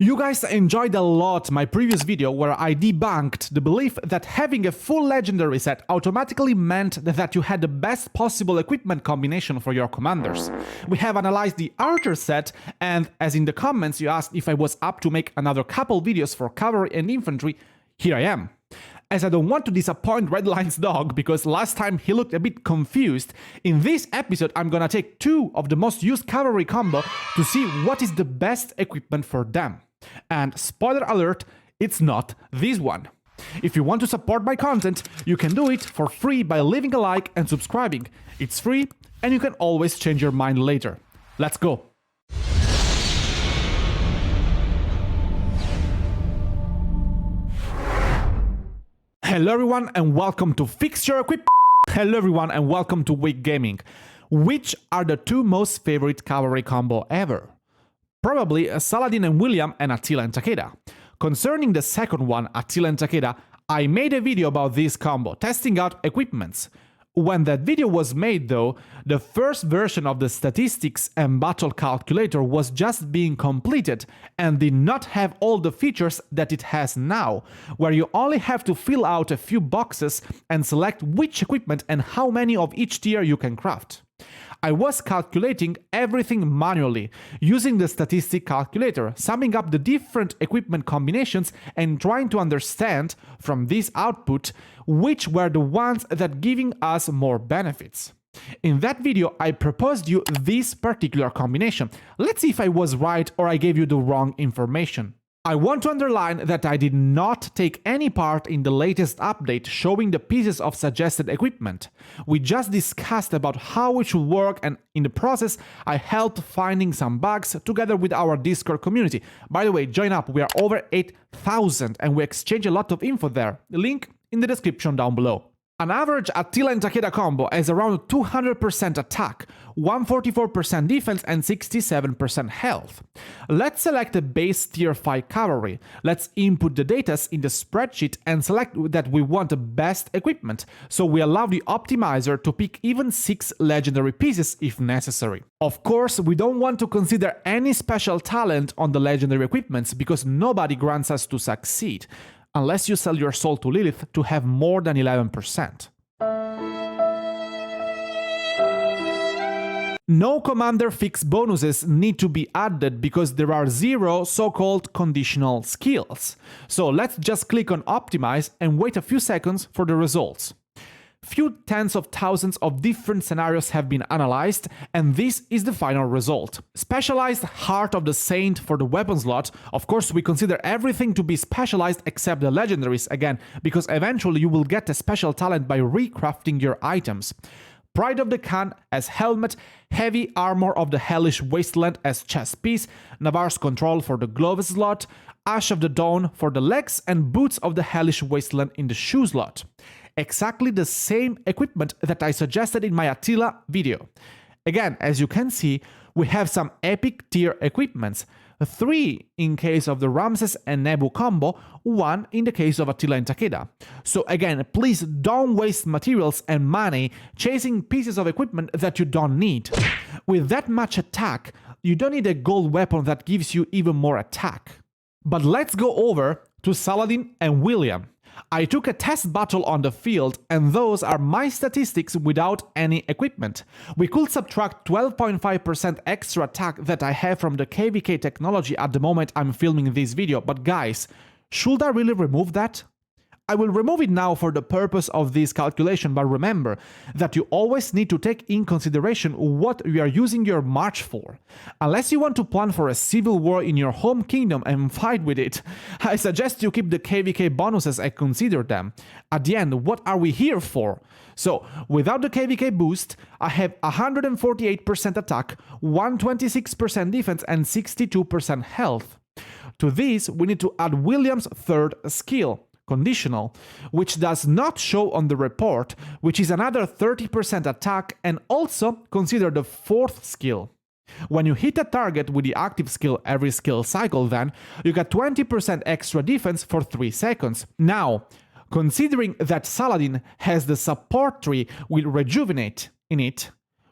You guys enjoyed a lot my previous video where I debunked the belief that having a full legendary set automatically meant that you had the best possible equipment combination for your commanders. We have analyzed the archer set, and as in the comments you asked if I was up to make another couple videos for cavalry and infantry, here I am. As I don't want to disappoint Redline's dog because last time he looked a bit confused, in this episode I'm gonna take two of the most used cavalry combo to see what is the best equipment for them. And spoiler alert, it's not this one. If you want to support my content, you can do it for free by leaving a like and subscribing. It's free and you can always change your mind later. Let's go! Hello everyone and welcome to Fix Your Equip. Hello everyone and welcome to Week Gaming. Which are the two most favorite cavalry combo ever? Probably Saladin and William and Attila and Takeda. Concerning the second one, Attila and Takeda, I made a video about this combo, testing out equipments. When that video was made though, the first version of the statistics and battle calculator was just being completed and did not have all the features that it has now, where you only have to fill out a few boxes and select which equipment and how many of each tier you can craft. I was calculating everything manually, using the statistic calculator, summing up the different equipment combinations and trying to understand, from this output, which were the ones that giving us more benefits. In that video, I proposed you this particular combination. Let's see if I was right or I gave you the wrong information. I want to underline that I did not take any part in the latest update showing the pieces of suggested equipment. We just discussed about how it should work, and in the process I helped finding some bugs together with our Discord community. By the way, join up, we are over 8,000 and we exchange a lot of info there. The link in the description down below. An average Attila and Takeda combo has around 200% attack, 144% defense and 67% health. Let's select a base tier 5 cavalry. Let's input the data in the spreadsheet and select that we want the best equipment, so we allow the optimizer to pick even 6 legendary pieces if necessary. Of course, we don't want to consider any special talent on the legendary equipments because nobody grants us to succeed, unless you sell your soul to Lilith to have more than 11%. No commander fixed bonuses need to be added because there are 0 so-called conditional skills. So let's just click on Optimize and wait a few seconds for the results. Few tens of thousands of different scenarios have been analyzed, and this is the final result. Specialized Heart of the Saint for the weapon slot. Of course, we consider everything to be specialized except the legendaries again, because eventually you will get a special talent by recrafting your items. Pride of the Khan as helmet, Heavy Armor of the Hellish Wasteland as chest piece, Navarre's Control for the glove slot, Ash of the Dawn for the legs, and Boots of the Hellish Wasteland in the shoe slot. Exactly the same equipment that I suggested in my Attila video. Again, as you can see, we have some epic tier equipments. 3 in case of the Ramses and Nebu combo, 1 in the case of Attila and Takeda. So again, please don't waste materials and money chasing pieces of equipment that you don't need. With that much attack, you don't need a gold weapon that gives you even more attack. But let's go over to Saladin and William. I took a test battle on the field, and those are my statistics without any equipment. We could subtract 12.5% extra attack that I have from the KVK technology at the moment I'm filming this video, but guys, should I really remove that? I will remove it now for the purpose of this calculation, but remember that you always need to take in consideration what you are using your march for. Unless you want to plan for a civil war in your home kingdom and fight with it, I suggest you keep the KVK bonuses and consider them. At the end, what are we here for? So, without the KVK boost, I have 148% attack, 126% defense and 62% health. To this, we need to add William's third skill, Conditional, which does not show on the report, which is another 30% attack, and also consider the fourth skill. When you hit a target with the active skill every skill cycle, then you get 20% extra defense for 3 seconds. Now, considering that Saladin has the support tree with Rejuvenate in it,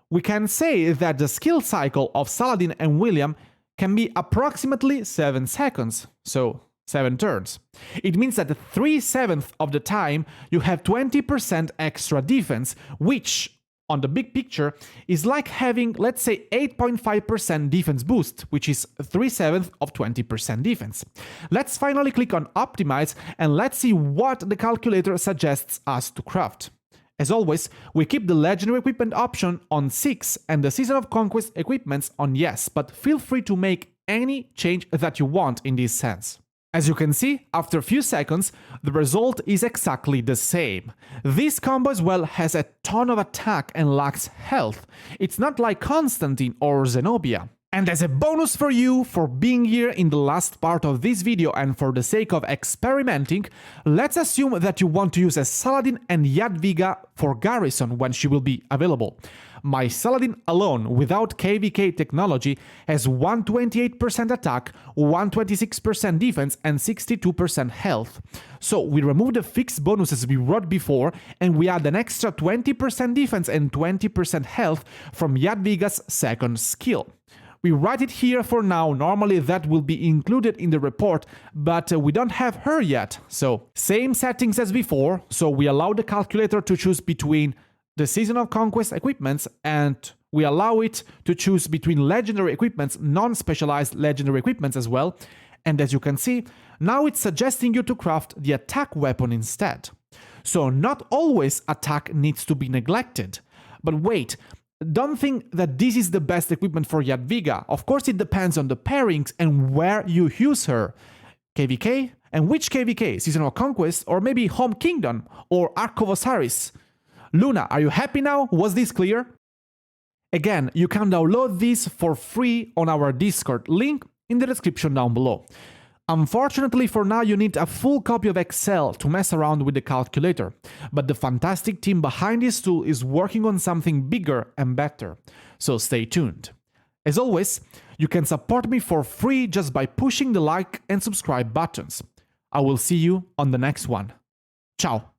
we can say that the skill cycle of Saladin and William can be approximately 7 seconds, so 7 turns. It means that 3/7 of the time you have 20% extra defense, which, on the big picture, is like having, let's say, 8.5% defense boost, which is 3/7 of 20% defense. Let's finally click on Optimize and let's see what the calculator suggests us to craft. As always, we keep the legendary equipment option on 6 and the Season of Conquest equipments on yes, but feel free to make any change that you want in this sense. As you can see, after a few seconds, the result is exactly the same. This combo as well has a ton of attack and lacks health. It's not like Constantine or Zenobia. And as a bonus for you for being here in the last part of this video and for the sake of experimenting, let's assume that you want to use a Saladin and Jadwiga for Garrison when she will be available. My Saladin alone, without KVK technology, has 128% attack, 126% defense, and 62% health. So we remove the fixed bonuses we wrote before, and we add an extra 20% defense and 20% health from Jadwiga's second skill. We write it here for now, normally that will be included in the report, but we don't have her yet. So same settings as before, so we allow the calculator to choose between the Season of Conquest equipments and we allow it to choose between legendary equipments, non-specialized legendary equipments as well. And as you can see, now it's suggesting you to craft the attack weapon instead. So not always attack needs to be neglected. But wait, don't think that this is the best equipment for Jadwiga. Of course it depends on the pairings and where you use her. KVK? And which KVK? Season of Conquest? Or maybe Home Kingdom? Or Ark of Osiris? Luna, are you happy now? Was this clear? Again, you can download this for free on our Discord, link in the description down below. Unfortunately, for now you need a full copy of Excel to mess around with the calculator, but the fantastic team behind this tool is working on something bigger and better, so stay tuned. As always, you can support me for free just by pushing the like and subscribe buttons. I will see you on the next one. Ciao!